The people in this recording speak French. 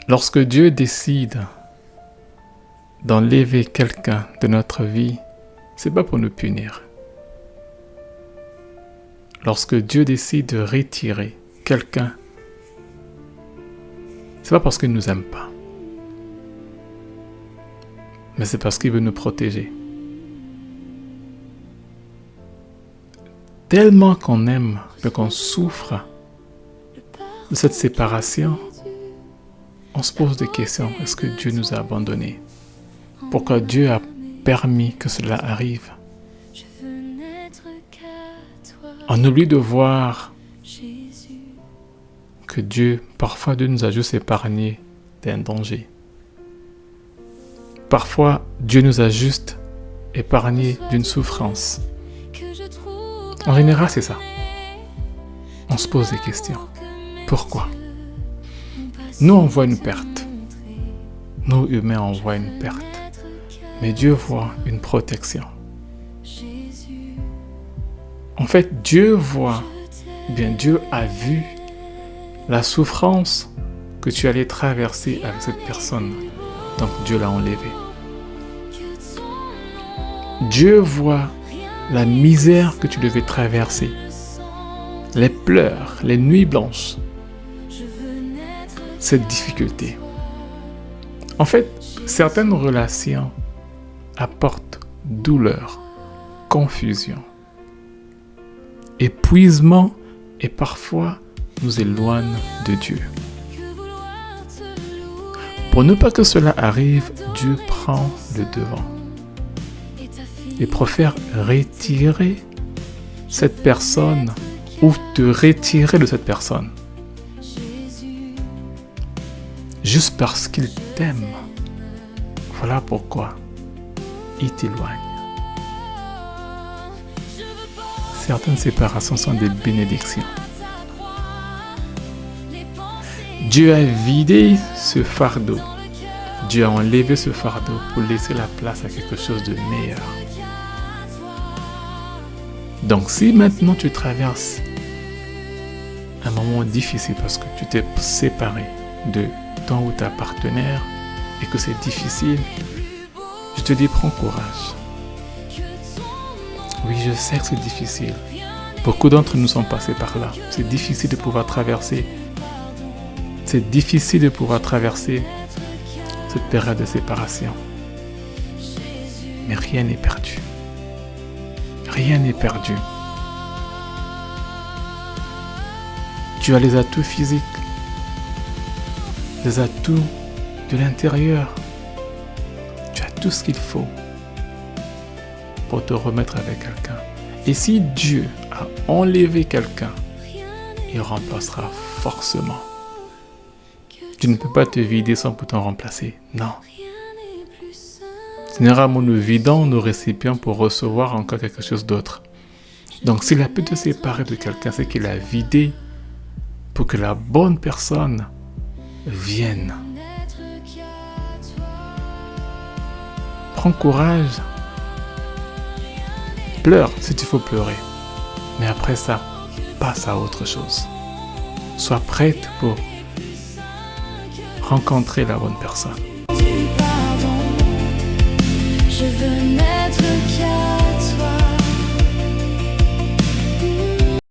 Lorsque Dieu décide d'enlever quelqu'un de notre vie, c'est pas pour nous punir. Lorsque Dieu décide de retirer quelqu'un, c'est pas parce qu'il ne nous aime pas, mais c'est parce qu'il veut nous protéger. Tellement qu'on aime, mais qu'on souffre de cette séparation, on se pose des questions. Est-ce que Dieu nous a abandonnés? Pourquoi Dieu a permis que cela arrive? On oublie de voir que Dieu, parfois Dieu nous a juste épargné d'un danger. Parfois, Dieu nous a juste épargné d'une souffrance. En général, c'est ça. On se pose des questions. Pourquoi? Nous, on voit une perte. Nous, humains, on voit une perte. Mais Dieu voit une protection. En fait, Dieu a vu la souffrance que tu allais traverser avec cette personne. Donc, Dieu l'a enlevé. Dieu voit la misère que tu devais traverser, les pleurs, les nuits blanches, cette difficulté. En fait, certaines relations apportent douleur, confusion, épuisement et parfois nous éloignent de Dieu. Pour ne pas que cela arrive, Dieu prend le devant et préfère retirer cette personne ou te retirer de cette personne. Juste parce qu'il t'aime. Voilà pourquoi il t'éloigne. Certaines séparations sont des bénédictions. Dieu a vidé ce fardeau. Dieu a enlevé ce fardeau pour laisser la place à quelque chose de meilleur. Donc si maintenant tu traverses un moment difficile parce que tu t'es séparé de ton ou ta partenaire et que c'est difficile, je te dis prends courage. Oui, je sais que c'est difficile. Beaucoup d'entre nous sont passés par là. C'est difficile de pouvoir traverser. C'est difficile de pouvoir traverser cette période de séparation. Mais rien n'est perdu. Rien n'est perdu. Tu as les atouts physiques, les atouts de l'intérieur. Tu as tout ce qu'il faut pour te remettre avec quelqu'un. Et si Dieu a enlevé quelqu'un, il remplacera forcément. Tu ne peux pas te vider sans pourtant remplacer. Non. Généralement, nous vidons nos récipients pour recevoir encore quelque chose d'autre. Donc, s'il a pu te séparer de quelqu'un, c'est qu'il a vidé pour que la bonne personne vienne. Prends courage. Pleure si tu faut pleurer. Mais après ça, passe à autre chose. Sois prête pour rencontrer la bonne personne. Je veux n'être qu'à